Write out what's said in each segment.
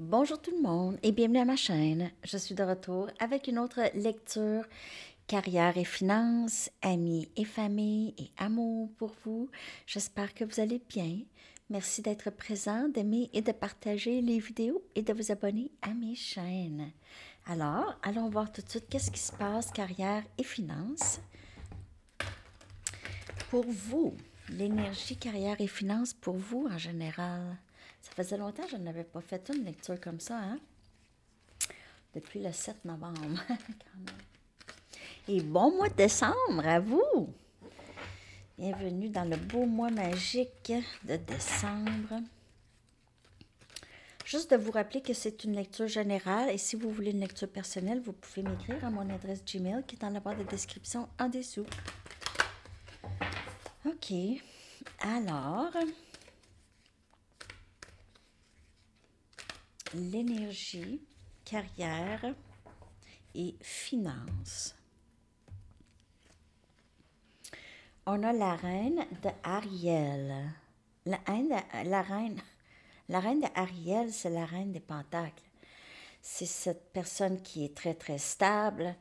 Bonjour tout le monde et bienvenue à ma chaîne. Je suis de retour avec une autre lecture carrière et finances, amis et famille et amour pour vous. J'espère que vous allez bien. Merci d'être présent, d'aimer et de partager les vidéos et de vous abonner à mes chaînes. Alors, allons voir tout de suite qu'est-ce qui se passe carrière et finances. Pour vous, l'énergie carrière et finances pour vous en général. Ça faisait longtemps que je n'avais pas fait une lecture comme ça, hein? Depuis le 7 novembre, quand même. Et bon mois de décembre à vous! Bienvenue dans le beau mois magique de décembre. Juste de vous rappeler que c'est une lecture générale et si vous voulez une lecture personnelle, vous pouvez m'écrire à mon adresse Gmail qui est dans la barre de description en dessous. OK. Alors, l'énergie, carrière et finances. On a la reine de Ariel. La reine de Ariel, c'est la reine des pentacles. C'est cette personne qui est très, très stable,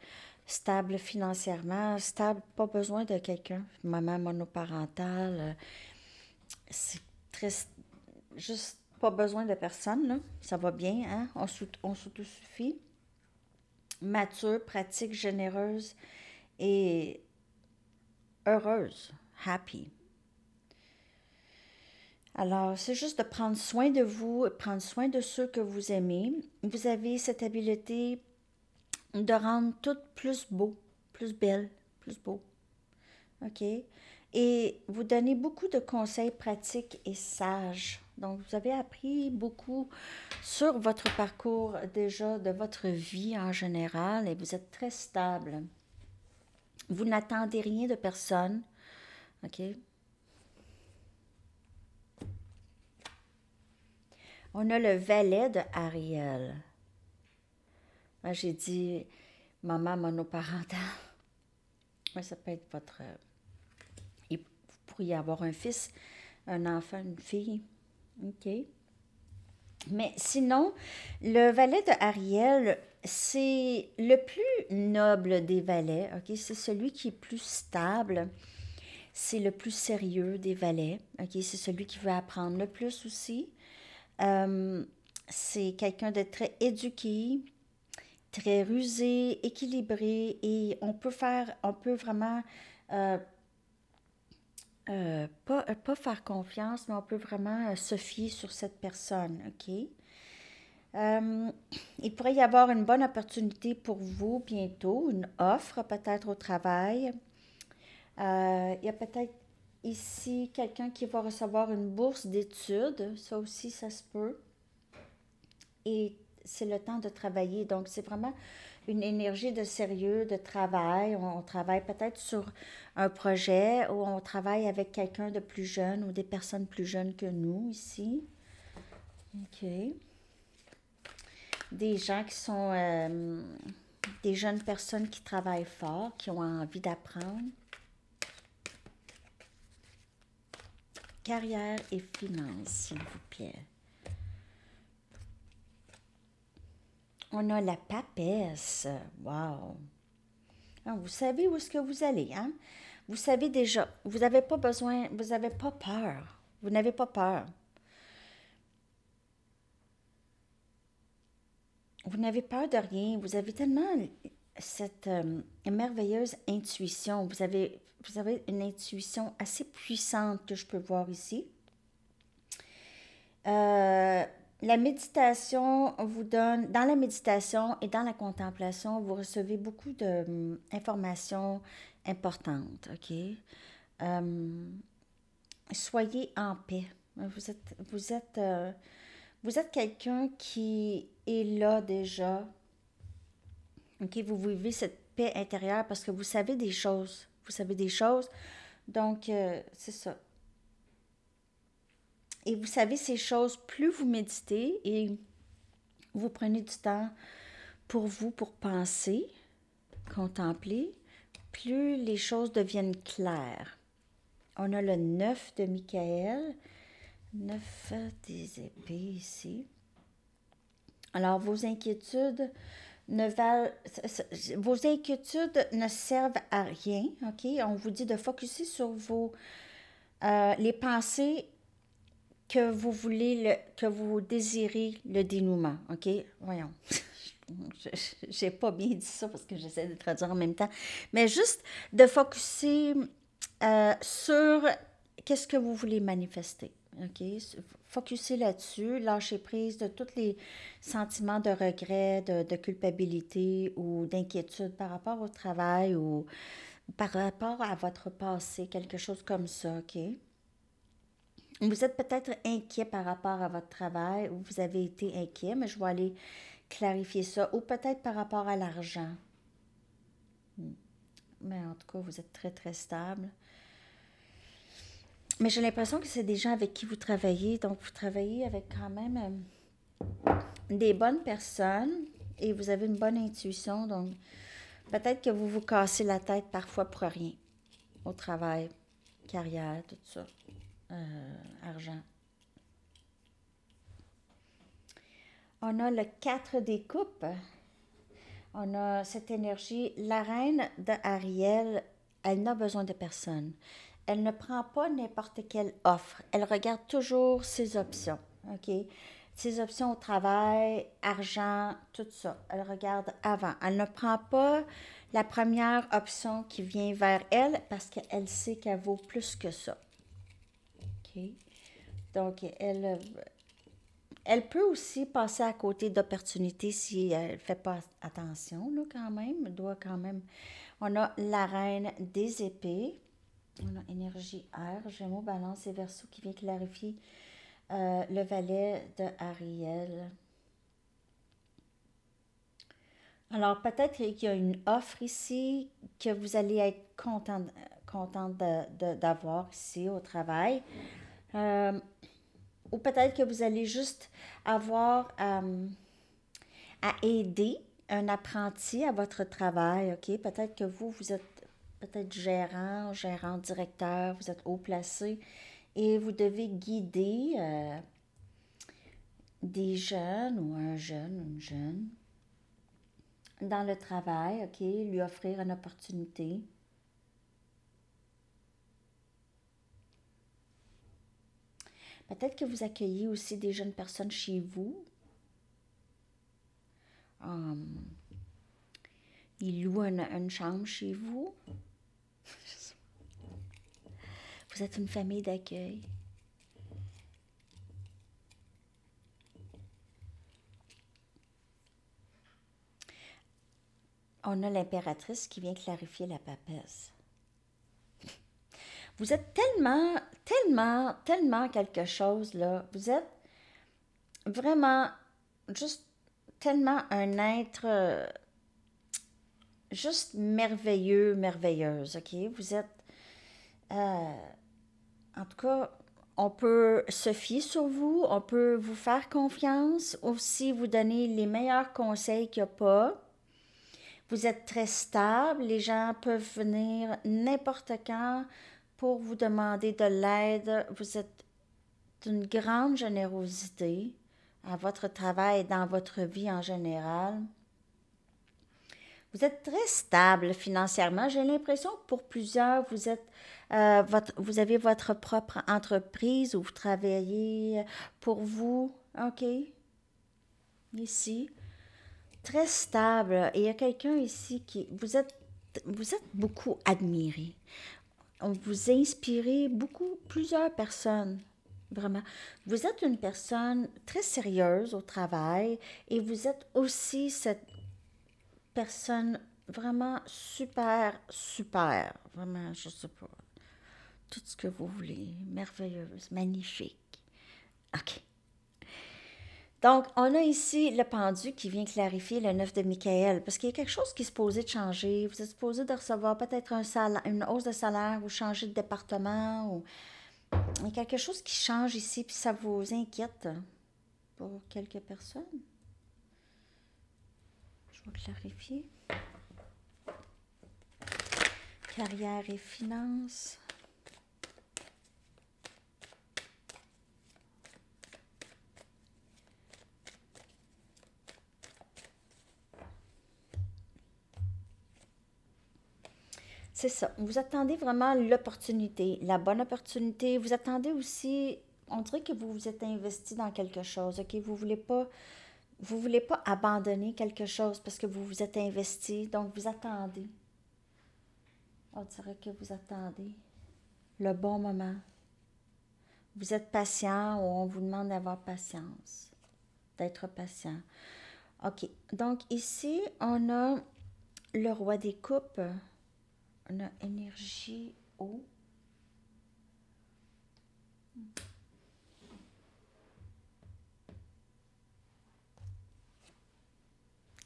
stable financièrement, stable, pas besoin de quelqu'un. Maman monoparentale, c'est très, juste pas besoin de personne, là. Ça va bien, hein? On s'autosuffit. Mature, pratique, généreuse et heureuse, happy. Alors, c'est juste de prendre soin de vous, prendre soin de ceux que vous aimez. Vous avez cette habileté de rendre tout plus beau, plus belle, plus beau. OK? Et vous donnez beaucoup de conseils pratiques et sages. Donc, vous avez appris beaucoup sur votre parcours déjà de votre vie en général et vous êtes très stable. Vous n'attendez rien de personne. OK? On a le valet de Ariel. Moi, j'ai dit maman monoparentale. Ouais, ça peut être votre... Vous pourriez avoir un fils, un enfant, une fille. OK. Mais sinon, le valet de Ariel, c'est le plus noble des valets. OK. C'est celui qui est plus stable. C'est le plus sérieux des valets. OK. C'est celui qui veut apprendre le plus aussi. C'est quelqu'un de très éduqué, très rusé, équilibré et on peut vraiment pas faire confiance, mais on peut vraiment se fier sur cette personne, OK? Euh, il pourrait y avoir une bonne opportunité pour vous bientôt, une offre peut-être au travail. Il y a peut-être ici quelqu'un qui va recevoir une bourse d'études, ça aussi, ça se peut. Et c'est le temps de travailler. Donc, c'est vraiment une énergie de sérieux, de travail. On travaille peut-être sur un projet ou on travaille avec quelqu'un de plus jeune ou des personnes plus jeunes que nous ici. OK. Des gens qui sont des jeunes personnes qui travaillent fort, qui ont envie d'apprendre. Carrière et finances, s'il vous plaît. On a la papesse. Wow. Ah, vous savez où est-ce que vous allez, hein? Vous savez déjà, vous n'avez pas besoin, vous n'avez pas peur. Vous n'avez pas peur. Vous n'avez peur de rien. Vous avez tellement cette merveilleuse intuition. Vous avez une intuition assez puissante que je peux voir ici. Euh, la méditation vous donne, dans la méditation et dans la contemplation, vous recevez beaucoup d'informations importantes, OK? Soyez en paix. Vous êtes quelqu'un qui est là déjà. OK? Vous vivez cette paix intérieure parce que vous savez des choses. Vous savez des choses. Donc, c'est ça. Et vous savez ces choses, plus vous méditez et vous prenez du temps pour vous, pour penser, contempler, plus les choses deviennent claires. On a le 9 de Michael, 9 des épées ici. Alors, vos inquiétudes ne servent à rien, OK? On vous dit de focuser sur les pensées que vous voulez, que vous désirez le dénouement, OK? Voyons. J'ai pas bien dit ça parce que j'essaie de traduire en même temps. Mais juste de focuser sur qu'est-ce que vous voulez manifester, OK? Focuser là-dessus, lâcher prise de tous les sentiments de regret, de culpabilité ou d'inquiétude par rapport au travail ou par rapport à votre passé, quelque chose comme ça, OK? Vous êtes peut-être inquiet par rapport à votre travail ou vous avez été inquiet, mais je vais aller clarifier ça. Ou peut-être par rapport à l'argent. Mais en tout cas, vous êtes très, très stable. Mais j'ai l'impression que c'est des gens avec qui vous travaillez. Donc, vous travaillez avec quand même des bonnes personnes et vous avez une bonne intuition. Donc, peut-être que vous vous cassez la tête parfois pour rien. Au travail, carrière, tout ça. Argent. On a le 4 des coupes. On a cette énergie. La reine de Ariel, elle n'a besoin de personne. Elle ne prend pas n'importe quelle offre. Elle regarde toujours ses options. OK? Ses options au travail, argent, tout ça. Elle regarde avant. Elle ne prend pas la première option qui vient vers elle parce qu'elle sait qu'elle vaut plus que ça. OK? Donc, elle peut aussi passer à côté d'opportunités si elle ne fait pas attention, là, quand même. Elle doit quand même. On a la reine des épées. On a énergie air, Gémeaux, Balance et Verseau qui vient clarifier le valet de Ariel. Alors, peut-être qu'il y a une offre ici que vous allez être content d'avoir ici au travail. Euh, ou peut-être que vous allez juste avoir à aider un apprenti à votre travail, OK? Peut-être que vous êtes peut-être gérant, directeur, vous êtes haut placé et vous devez guider des jeunes ou un jeune ou une jeune dans le travail, OK? Lui offrir une opportunité. Peut-être que vous accueillez aussi des jeunes personnes chez vous. Um, ils louent une chambre chez vous. Vous êtes une famille d'accueil. On a l'impératrice qui vient clarifier la papesse. Vous êtes tellement quelque chose, là. Vous êtes vraiment juste tellement un être juste merveilleux, merveilleuse, OK? Vous êtes, en tout cas, on peut se fier sur vous, on peut vous faire confiance, aussi vous donner les meilleurs conseils qu'il n'y a pas. Vous êtes très stable, les gens peuvent venir n'importe quand pour vous demander de l'aide. Vous êtes d'une grande générosité à votre travail et dans votre vie en général. Vous êtes très stable financièrement. J'ai l'impression que pour plusieurs, vous avez votre propre entreprise où vous travaillez pour vous. OK? Ici. Très stable. Et il y a quelqu'un ici qui... vous êtes beaucoup admiré. Vous inspirez plusieurs personnes. Vraiment. Vous êtes une personne très sérieuse au travail et vous êtes aussi cette personne vraiment super, super. Vraiment, je sais pas. Tout ce que vous voulez. Merveilleuse, magnifique. OK. Donc, on a ici le pendu qui vient clarifier le 9 de Michael, parce qu'il y a quelque chose qui est supposé de changer. Vous êtes supposé de recevoir peut-être une hausse de salaire ou changer de département. Ou... Il y a quelque chose qui change ici, puis ça vous inquiète pour quelques personnes. Je vais clarifier. Carrière et finances. C'est ça. Vous attendez vraiment l'opportunité, la bonne opportunité. Vous attendez aussi, on dirait que vous vous êtes investi dans quelque chose, OK? Vous voulez pas abandonner quelque chose parce que vous vous êtes investi, donc vous attendez. On dirait que vous attendez le bon moment. Vous êtes patient ou on vous demande d'avoir patience, d'être patient. OK. Donc ici, on a le roi des coupes. On a énergie eau.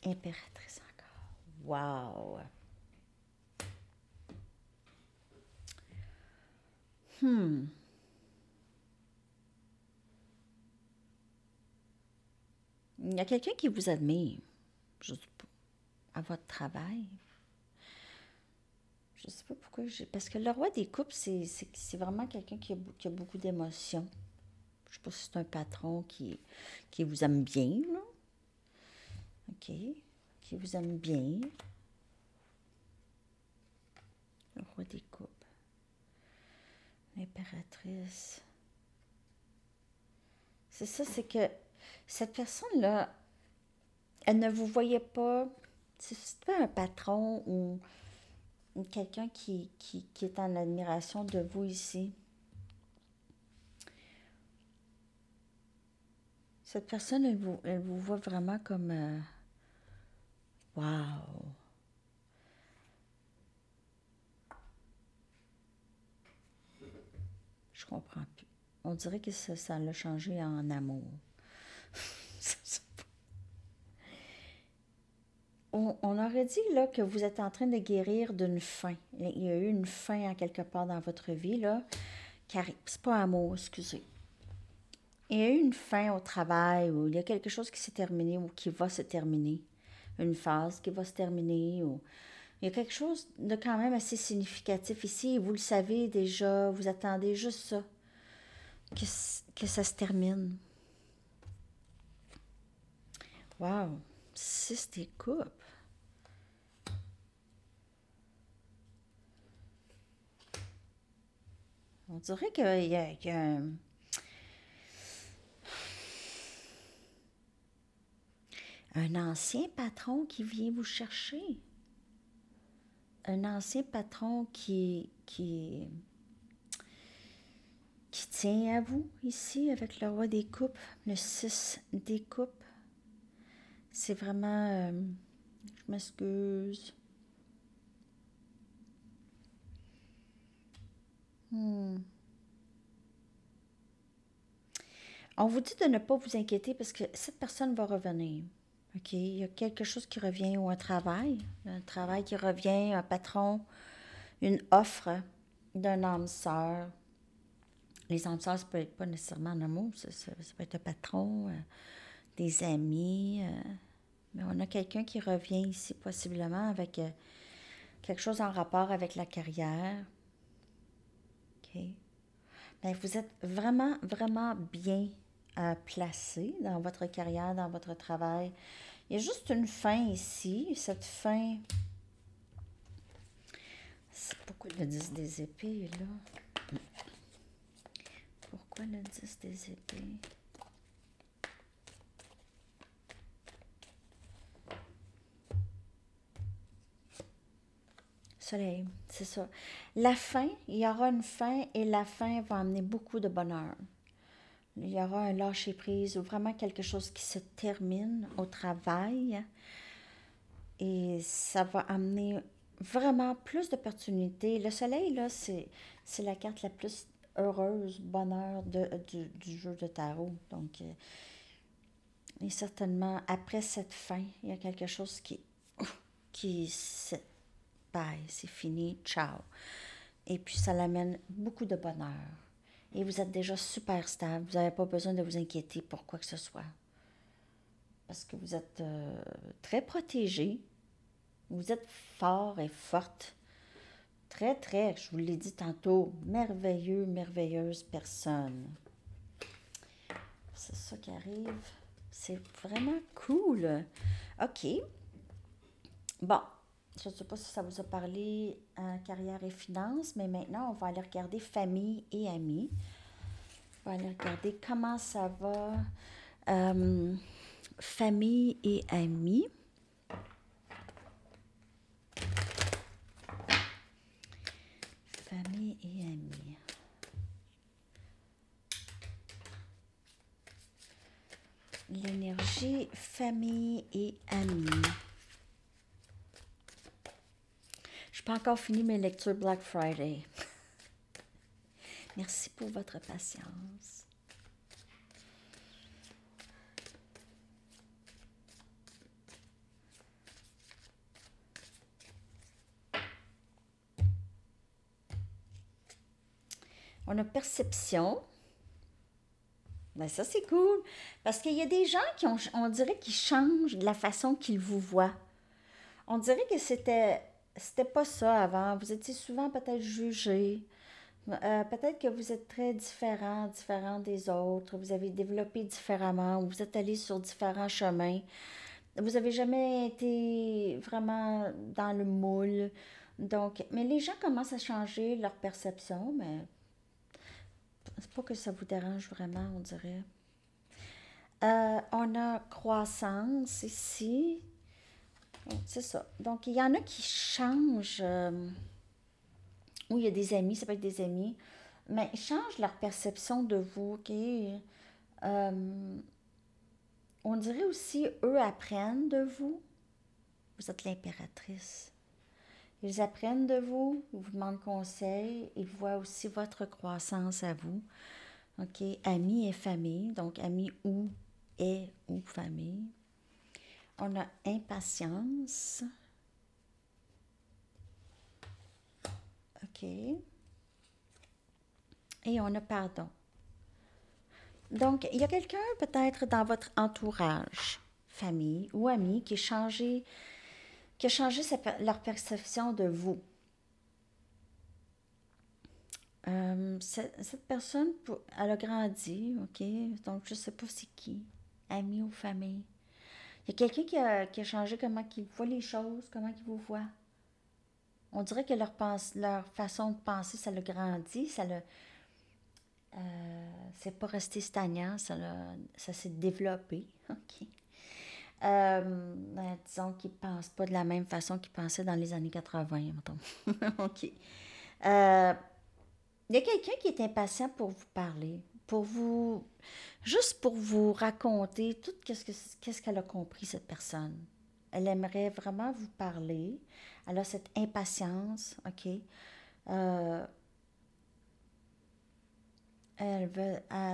Impératrice encore. Wow. Hmm. Il y a quelqu'un qui vous admire, je sais pas, à votre travail. Je sais pas pourquoi j'ai. Parce que le roi des coupes, c'est vraiment quelqu'un qui a beaucoup d'émotions. Je sais pas si c'est un patron qui vous aime bien, là. OK. Qui vous aime bien. Le roi des coupes. L'impératrice. C'est ça, c'est que cette personne-là, elle ne vous voyait pas. C'est pas un patron ou quelqu'un qui est en admiration de vous ici. Cette personne, elle vous voit vraiment comme wow. Je comprends plus. On dirait que ça l'a changé en amour. On aurait dit là que vous êtes en train de guérir d'une faim. Il y a eu une faim à quelque part dans votre vie, là. Car c'est pas amour, excusez. Il y a eu une fin au travail ou il y a quelque chose qui s'est terminé ou qui va se terminer. Une phase qui va se terminer ou il y a quelque chose de quand même assez significatif ici. Vous le savez déjà, vous attendez juste ça, que ça se termine. Wow, 6 des coupes. On dirait qu'il y a un ancien patron qui vient vous chercher. Un ancien patron qui tient à vous ici avec le roi des coupes, le 6 des coupes. C'est vraiment... je m'excuse. Hmm. On vous dit de ne pas vous inquiéter parce que cette personne va revenir. OK? Il y a quelque chose qui revient ou un travail qui revient, un patron, une offre d'un âme sœur. Les âmes sœurs, ça peut être pas nécessairement un amour, ça peut être un patron, des amis. Mais on a quelqu'un qui revient ici possiblement avec quelque chose en rapport avec la carrière. OK? Mais vous êtes vraiment, vraiment bien placé dans votre carrière, dans votre travail. Il y a juste une fin ici. Cette fin, c'est pourquoi le 10 des épées est là? Pourquoi le 10 des épées? Soleil, c'est ça. La fin, il y aura une fin et la fin va amener beaucoup de bonheur. Il y aura un lâcher-prise ou vraiment quelque chose qui se termine au travail et ça va amener vraiment plus d'opportunités. Le soleil, là, c'est la carte la plus heureuse, bonheur du jeu de tarot. Donc, et certainement, après cette fin, il y a quelque chose qui se bye, c'est fini, ciao. Et puis, ça l'amène beaucoup de bonheur. Et vous êtes déjà super stable. Vous n'avez pas besoin de vous inquiéter pour quoi que ce soit. Parce que vous êtes très protégé. Vous êtes fort et forte. Très, très, je vous l'ai dit tantôt, merveilleux, merveilleuse personne. C'est ça qui arrive. C'est vraiment cool. OK. Bon. Je ne sais pas si ça vous a parlé carrière et finances, mais maintenant, on va aller regarder famille et amis. On va aller regarder comment ça va. Euh, famille et amis. Famille et amis. L'énergie, famille et amis. Je n'ai pas encore fini mes lectures Black Friday. Merci pour votre patience. On a perception. Ben ça, c'est cool. Parce qu'il y a des gens qui ont, on dirait qu'ils changent de la façon qu'ils vous voient. On dirait que c'était pas ça avant. Vous étiez souvent peut-être jugé. Peut-être que vous êtes très différent des autres. Vous avez développé différemment ou vous êtes allé sur différents chemins. Vous n'avez jamais été vraiment dans le moule. Donc, mais les gens commencent à changer leur perception, mais c'est pas que ça vous dérange vraiment, on dirait. On a croissance ici. C'est ça. Donc, il y en a qui changent. Oui, il y a des amis, ça peut être des amis. Mais ils changent leur perception de vous, OK? On dirait aussi, eux apprennent de vous. Vous êtes l'impératrice. Ils apprennent de vous, ils vous demandent conseil, ils voient aussi votre croissance à vous. OK? Amis et famille. Donc, amis ou famille. On a impatience. OK. Et on a pardon. Donc, il y a quelqu'un peut-être dans votre entourage, famille ou ami, qui a changé leur perception de vous. Cette personne, elle a grandi, OK? Donc, je ne sais pas c'est qui, ami ou famille. Il y a quelqu'un qui a changé comment il voit les choses, comment il vous voit. On dirait que leur façon de penser, ça l'a grandi, c'est pas resté stagnant, ça s'est développé. OK. Disons qu'ils ne pensent pas de la même façon qu'ils pensaient dans les années 80, mettons. OK. Il y a quelqu'un qui est impatient pour vous parler, juste pour vous raconter tout qu'est-ce qu'elle a compris, cette personne. Elle aimerait vraiment vous parler. Elle a cette impatience, OK? Euh, elle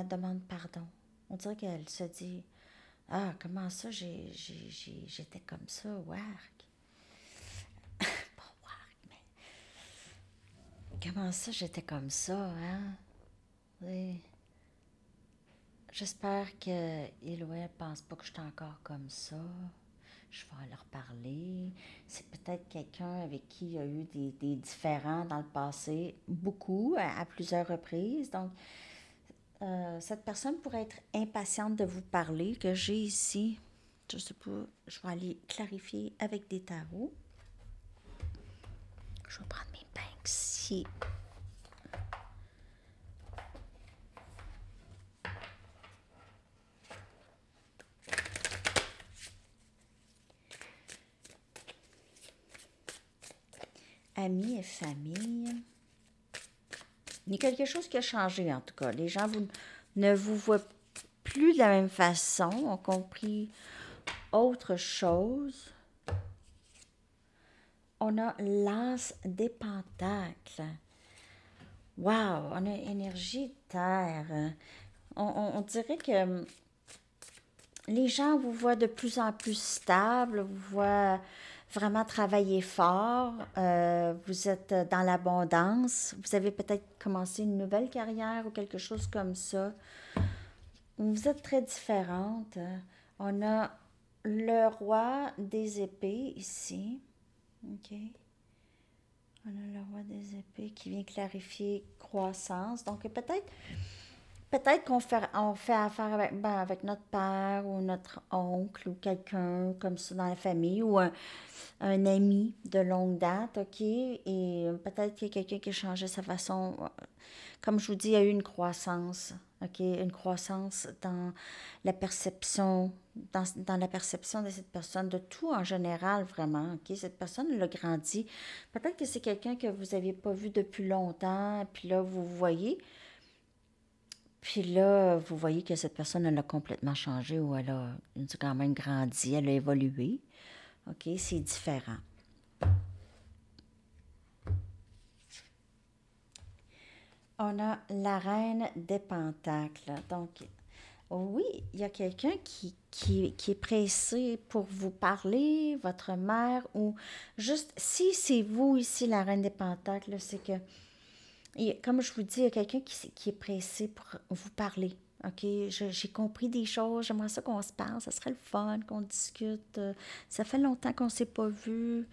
demande pardon. On dirait qu'elle se dit, ah, comment ça, j'étais comme ça, wark. Pas wark, mais comment ça, j'étais comme ça, hein? Oui. J'espère qu'il ou elle pense pas que je suis encore comme ça. Je vais leur parler. C'est peut-être quelqu'un avec qui il y a eu des différends dans le passé, beaucoup, à plusieurs reprises. Donc, cette personne pourrait être impatiente de vous parler, que j'ai ici. Je sais pas, je vais aller clarifier avec des tarots. Je vais prendre mes pinces ici. Amis et famille. Il y a quelque chose qui a changé, en tout cas. Les gens ne vous voient plus de la même façon, ont compris autre chose. On a l'as des pentacles. Wow, on a énergie de terre. On dirait que les gens vous voient de plus en plus stable, vous voient vraiment travailler fort, vous êtes dans l'abondance, vous avez peut-être commencé une nouvelle carrière ou quelque chose comme ça. Vous êtes très différente. On a le roi des épées ici. OK. On a le roi des épées qui vient clarifier croissance. Donc peut-être Peut-être on fait affaire avec, ben, avec notre père ou notre oncle ou quelqu'un comme ça dans la famille ou un ami de longue date, OK? Et peut-être qu'il y a quelqu'un qui a changé sa façon. Comme je vous dis, il y a eu une croissance, OK? Une croissance dans la perception, dans la perception de cette personne, de tout en général, vraiment, OK? Cette personne, elle a grandi. Peut-être que c'est quelqu'un que vous n'aviez pas vu depuis longtemps, puis là, vous voyez. Puis là, vous voyez que cette personne, elle a complètement changé ou elle a quand même grandi, elle a évolué. OK? C'est différent. On a la reine des pentacles. Donc, oui, il y a quelqu'un qui est pressé pour vous parler, votre mère, ou juste, si c'est vous ici, la reine des pentacles, c'est que, comme je vous dis, il y a quelqu'un qui est pressé pour vous parler. OK, j'ai compris des choses, j'aimerais ça qu'on se parle, ça serait le fun, qu'on discute. Ça fait longtemps qu'on ne s'est pas vu.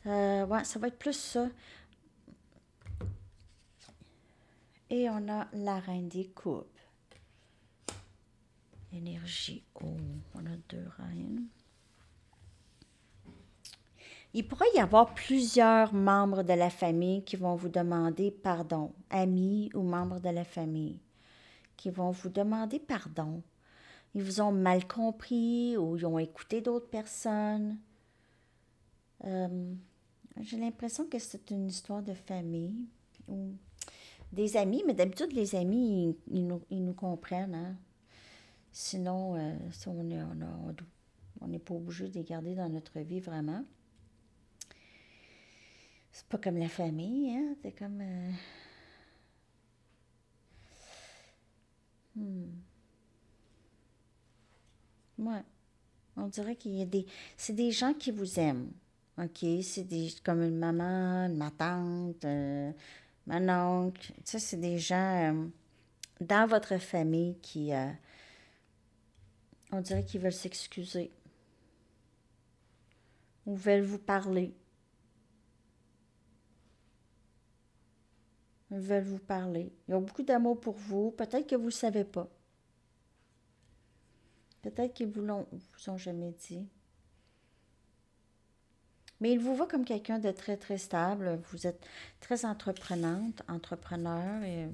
Ouais, ça va être plus ça. Et on a la reine des coupes. Énergie. Oh, on a deux reines. Il pourrait y avoir plusieurs membres de la famille qui vont vous demander pardon, amis ou membres de la famille, qui vont vous demander pardon. Ils vous ont mal compris ou ils ont écouté d'autres personnes. Euh, j'ai l'impression que c'est une histoire de famille ou des amis, mais d'habitude, les amis, ils nous comprennent. Hein? Sinon, si on n'est pas obligé de les garder dans notre vie vraiment. C'est pas comme la famille, hein? C'est comme. Ouais. On dirait qu'il y a des. C'est des gens qui vous aiment. OK? C'est des comme une maman, ma tante, mon oncle. Ça, c'est des gens dans votre famille qui. On dirait qu'ils veulent s'excuser ou veulent vous parler. Ils veulent vous parler. Ils ont beaucoup d'amour pour vous. Peut-être que vous ne le savez pas. Peut-être qu'ils vous ont jamais dit. Mais il vous voit comme quelqu'un de très, très stable. Vous êtes très entreprenante, entrepreneur, et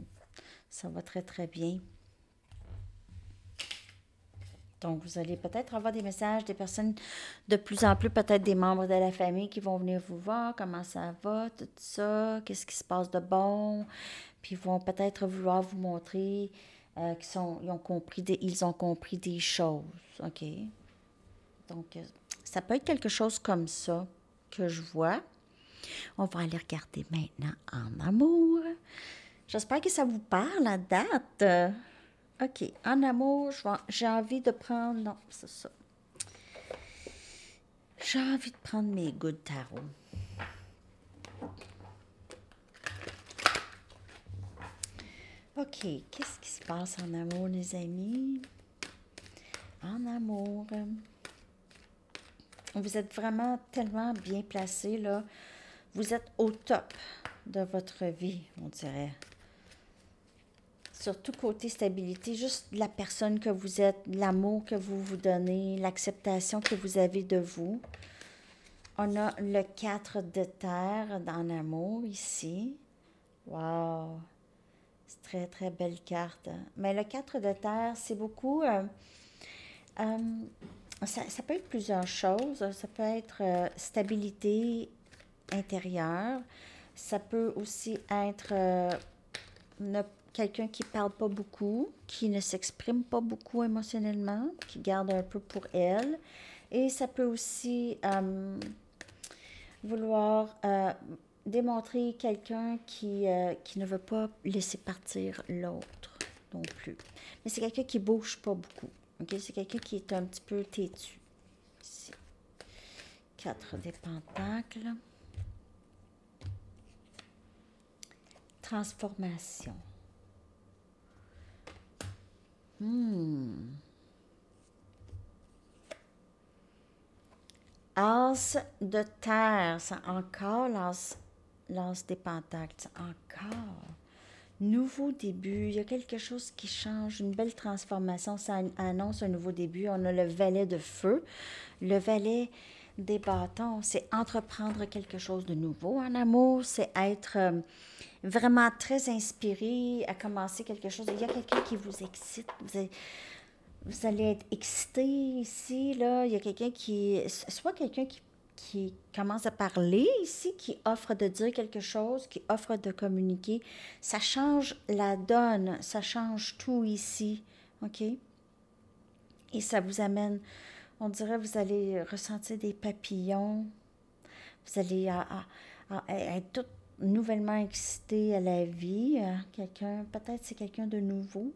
ça va très, très bien. Donc, vous allez peut-être avoir des messages des personnes de plus en plus, peut-être des membres de la famille qui vont venir vous voir, comment ça va, tout ça, qu'est-ce qui se passe de bon. Puis, ils vont peut-être vouloir vous montrer ils ont compris des choses. OK? Donc, ça peut être quelque chose comme ça que je vois. On va aller regarder maintenant en amour. J'espère que ça vous parle, la date. OK, en amour, j'ai envie de prendre... Non, c'est ça. J'ai envie de prendre mes Good Tarot. OK, qu'est-ce qui se passe en amour, les amis? En amour. Vous êtes vraiment tellement bien placés, là. Vous êtes au top de votre vie, on dirait. Surtout côté stabilité, juste la personne que vous êtes, l'amour que vous vous donnez, l'acceptation que vous avez de vous. On a le 4 de terre dans l'amour ici. Wow! C'est très, très belle carte. Mais le 4 de terre, c'est beaucoup... euh, ça peut être plusieurs choses. Ça peut être stabilité intérieure. Ça peut aussi être quelqu'un qui parle pas beaucoup, qui ne s'exprime pas beaucoup émotionnellement, qui garde un peu pour elle. Et ça peut aussi vouloir démontrer quelqu'un qui ne veut pas laisser partir l'autre non plus. Mais c'est quelqu'un qui bouge pas beaucoup. Okay? C'est quelqu'un qui est un petit peu têtu. Ici. 4 des pentacles. Transformation. As de terre, c'est encore l'as des pentacles, c'est encore. Nouveau début, il y a quelque chose qui change, une belle transformation, ça annonce un nouveau début. On a le valet de feu, le valet des bâtons, c'est entreprendre quelque chose de nouveau en amour, c'est être vraiment très inspiré à commencer quelque chose. Il y a quelqu'un qui vous excite, vous allez être excité ici, là. Il y a quelqu'un soit quelqu'un qui commence à parler ici, qui offre de dire quelque chose, qui offre de communiquer. Ça change la donne, ça change tout ici, OK? Et ça vous amène, on dirait, vous allez ressentir des papillons, vous allez être tout nouvellement excité à la vie. Quelqu'un, peut-être c'est quelqu'un de nouveau.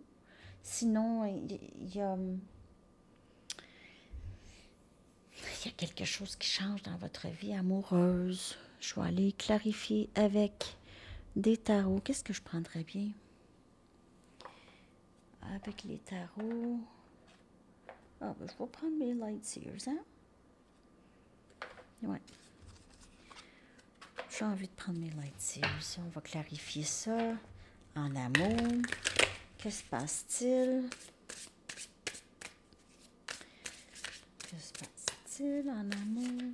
Sinon, il y a quelque chose qui change dans votre vie amoureuse. Je vais aller clarifier avec des tarots. Qu'est-ce que je prendrais bien? Avec les tarots. Ah, ben, je vais prendre mes Light Seers, hein? Ouais. J'ai envie de prendre mes Light Seers. On va clarifier ça en amour. Que se passe-t-il? Que se passe-t-il en amour?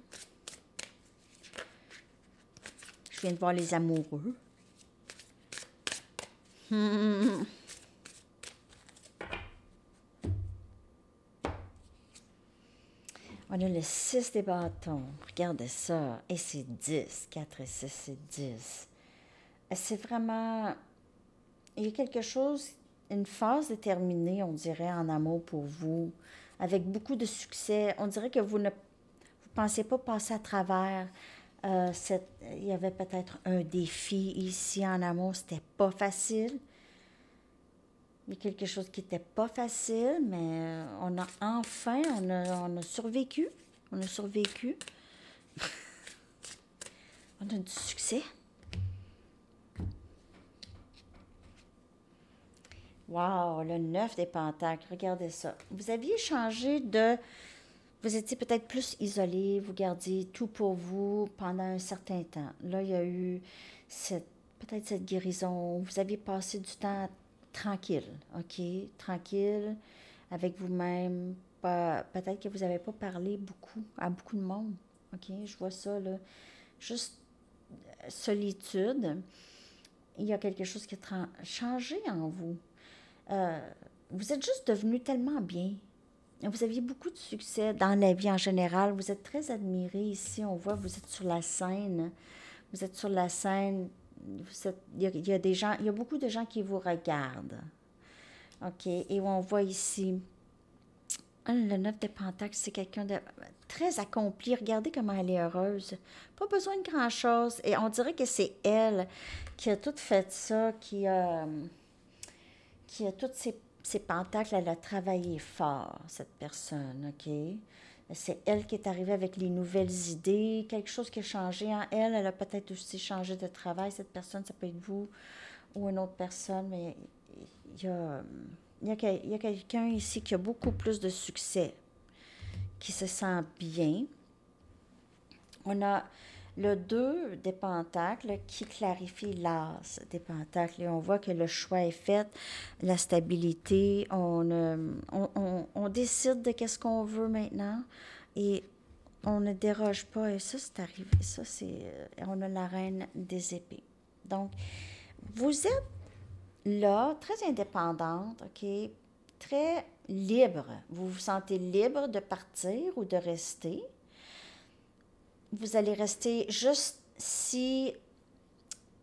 Je viens de voir les amoureux. On a le 6 des bâtons. Regardez ça. Et c'est 10. 4 et 6, c'est 10. C'est vraiment... Il y a quelque chose, une phase déterminée, on dirait, en amour pour vous, avec beaucoup de succès. On dirait que vous ne pensez pas passer à travers. Il y avait peut-être un défi ici en amour. C'était pas facile. Il y a quelque chose qui n'était pas facile, mais on a survécu. On a survécu. On a du succès. Wow, le 9 des pentacles, regardez ça. Vous aviez changé de... Vous étiez peut-être plus isolé, vous gardiez tout pour vous pendant un certain temps. Là, il y a eu peut-être cette guérison. Vous aviez passé du temps tranquille, OK? Tranquille, avec vous-même. Peut-être que vous n'avez pas parlé beaucoup à beaucoup de monde, OK? Je vois ça, là. Juste solitude. Il y a quelque chose qui a changé en vous. Vous êtes juste devenu tellement bien. Vous aviez beaucoup de succès dans la vie en général. Vous êtes très admiré ici. On voit, vous êtes sur la scène. Vous êtes sur la scène. Il y a des gens, il y a beaucoup de gens qui vous regardent. OK. Et on voit ici, le 9 de Pentacles, c'est quelqu'un de très accompli. Regardez comment elle est heureuse. Pas besoin de grand-chose. Et on dirait que c'est elle qui a tout fait ça, qui a toutes ses pentacles, elle a travaillé fort, cette personne, OK? C'est elle qui est arrivée avec les nouvelles idées, quelque chose qui a changé en elle. Elle a peut-être aussi changé de travail, cette personne, ça peut être vous ou une autre personne, mais il y a quelqu'un ici qui a beaucoup plus de succès, qui se sent bien. On a le 2 des pentacles qui clarifie l'as des pentacles. Et on voit que le choix est fait, la stabilité, on décide de qu'est-ce qu'on veut maintenant et on ne déroge pas. Et ça, c'est arrivé. Ça, on a la reine des épées. Donc, vous êtes là, très indépendante, OK? Très libre. Vous vous sentez libre de partir ou de rester. Vous allez rester juste si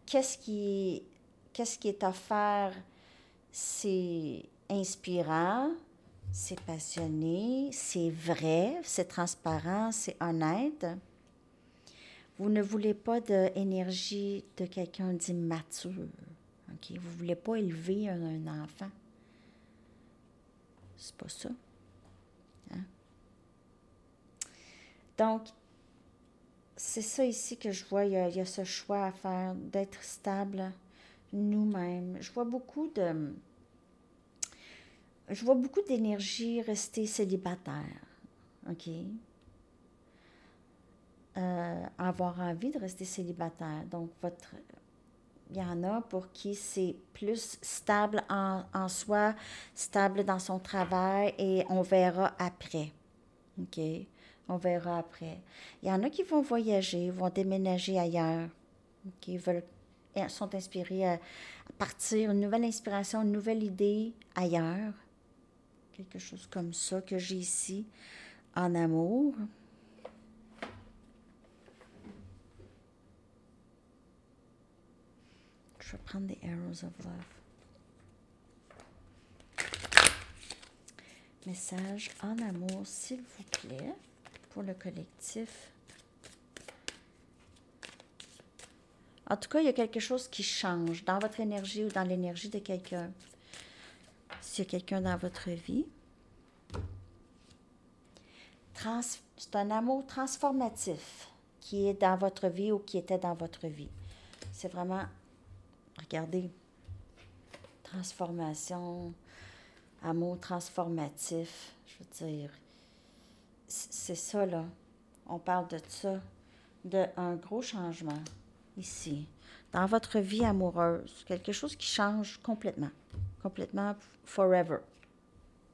qu'est-ce qui est offert, c'est inspirant, c'est passionné, c'est vrai, c'est transparent, c'est honnête. Vous ne voulez pas d'énergie de quelqu'un d'immature. Okay? Vous ne voulez pas élever un enfant. C'est pas ça. Hein? Donc, c'est ça ici que je vois, il y a ce choix à faire, d'être stable nous-mêmes. Je vois beaucoup d'énergie rester célibataire, OK? Avoir envie de rester célibataire. Donc, il y en a pour qui c'est plus stable en soi, stable dans son travail et on verra après. OK? On verra après. Il y en a qui vont voyager, vont déménager ailleurs, qui veulent, sont inspirés à partir, une nouvelle inspiration, une nouvelle idée ailleurs. Quelque chose comme ça que j'ai ici en amour. Je vais prendre des Arrows of Love. Message en amour, s'il vous plaît, pour le collectif. En tout cas, il y a quelque chose qui change dans votre énergie ou dans l'énergie de quelqu'un. S'il y a quelqu'un dans votre vie. C'est un amour transformatif qui est dans votre vie ou qui était dans votre vie. C'est vraiment, regardez, transformation, amour transformatif, je veux dire, c'est ça là. On parle de ça, d'un gros changement ici, dans votre vie amoureuse, quelque chose qui change complètement, complètement forever.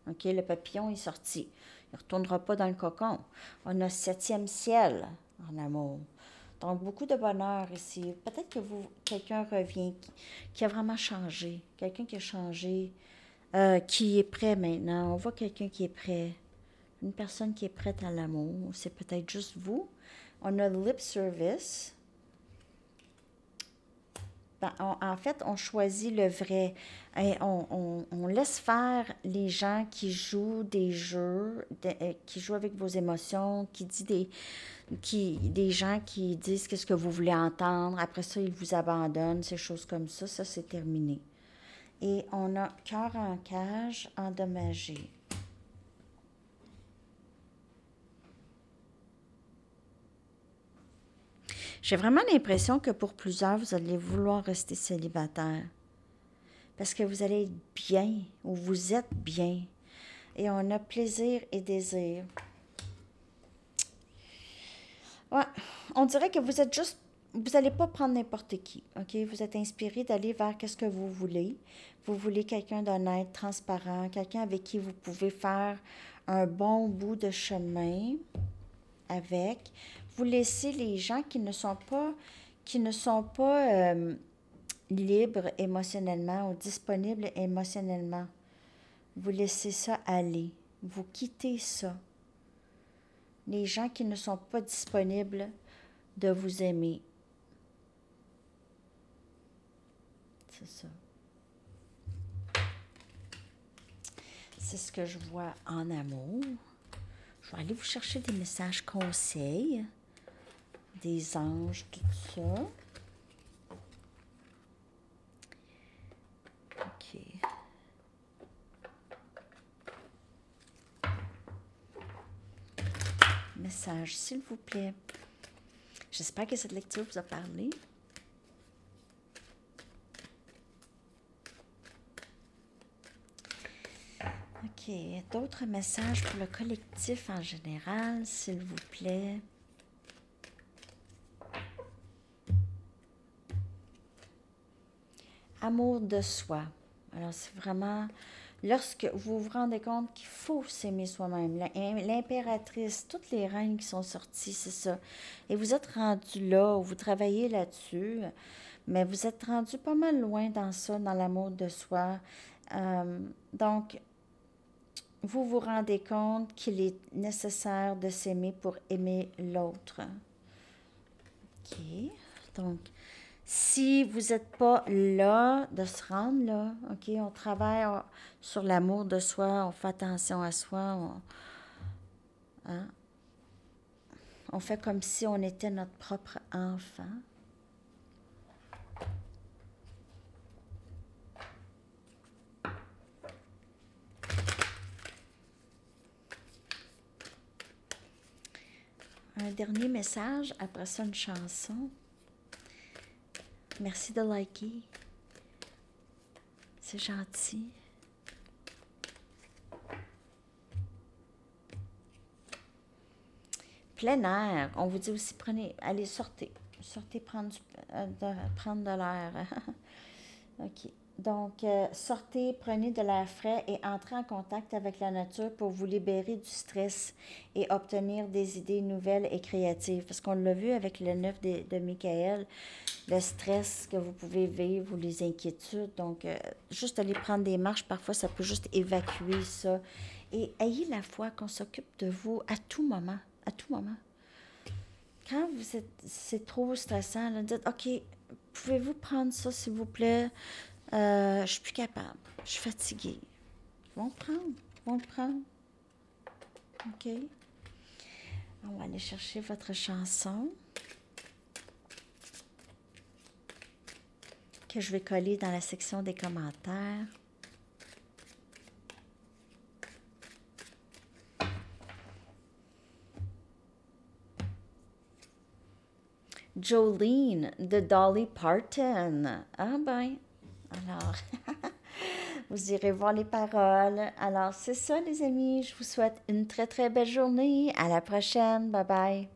OK, le papillon est sorti. Il ne retournera pas dans le cocon. On a 7e ciel en amour. Donc, beaucoup de bonheur ici. Peut-être que quelqu'un revient qui a vraiment changé. Quelqu'un qui a changé, qui est prêt maintenant. On voit quelqu'un qui est prêt. Une personne qui est prête à l'amour. C'est peut-être juste vous. On a lip service. En fait, on choisit le vrai. Et on laisse faire les gens qui jouent des jeux, qui jouent avec vos émotions, des gens qui disent qu'est-ce que vous voulez entendre. Après ça, ils vous abandonnent, ces choses comme ça. Ça, c'est terminé. Et on a cœur en cage endommagé. J'ai vraiment l'impression que pour plusieurs, vous allez vouloir rester célibataire. Parce que vous allez être bien, ou vous êtes bien. Et on a plaisir et désir. Ouais, on dirait que vous êtes juste, vous n'allez pas prendre n'importe qui, OK? Vous êtes inspiré d'aller vers qu'est-ce que vous voulez. Vous voulez quelqu'un d'honnête, transparent, quelqu'un avec qui vous pouvez faire un bon bout de chemin avec. Vous laissez les gens qui ne sont pas libres émotionnellement ou disponibles émotionnellement. Vous laissez ça aller. Vous quittez ça. Les gens qui ne sont pas disponibles de vous aimer. C'est ça. C'est ce que je vois en amour. Je vais aller vous chercher des messages conseils, des anges, tout ça. OK. Message, s'il vous plaît. J'espère que cette lecture vous a parlé. OK. D'autres messages pour le collectif en général, s'il vous plaît. Amour de soi. Alors, c'est vraiment lorsque vous vous rendez compte qu'il faut s'aimer soi-même. L'impératrice, toutes les reines qui sont sorties, c'est ça. Et vous êtes rendu là, vous travaillez là-dessus, mais vous êtes rendu pas mal loin dans ça, dans l'amour de soi. Donc, vous vous rendez compte qu'il est nécessaire de s'aimer pour aimer l'autre. OK. Donc, si vous n'êtes pas là, de se rendre là, OK, on travaille sur l'amour de soi, on fait attention à soi, on fait comme si on était notre propre enfant. Un dernier message, après ça une chanson. Merci de liker. C'est gentil. Plein air. On vous dit aussi, allez, sortez. Sortez prendre de l'air. OK. Donc, sortez, prenez de l'air frais et entrez en contact avec la nature pour vous libérer du stress et obtenir des idées nouvelles et créatives. Parce qu'on l'a vu avec le 9 de Michael, le stress que vous pouvez vivre ou les inquiétudes. Donc, juste aller prendre des marches, parfois, ça peut juste évacuer ça. Et ayez la foi qu'on s'occupe de vous à tout moment. À tout moment. Quand c'est trop stressant, là, dites, OK, pouvez-vous prendre ça, s'il vous plaît? Je suis plus capable. Je suis fatiguée. Ils vont le prendre. Ils vont le prendre. OK? On va aller chercher votre chanson que je vais coller dans la section des commentaires. Jolene de Dolly Parton. Ah ben, alors, vous irez voir les paroles. Alors, c'est ça, les amis. Je vous souhaite une très, très belle journée. À la prochaine. Bye bye.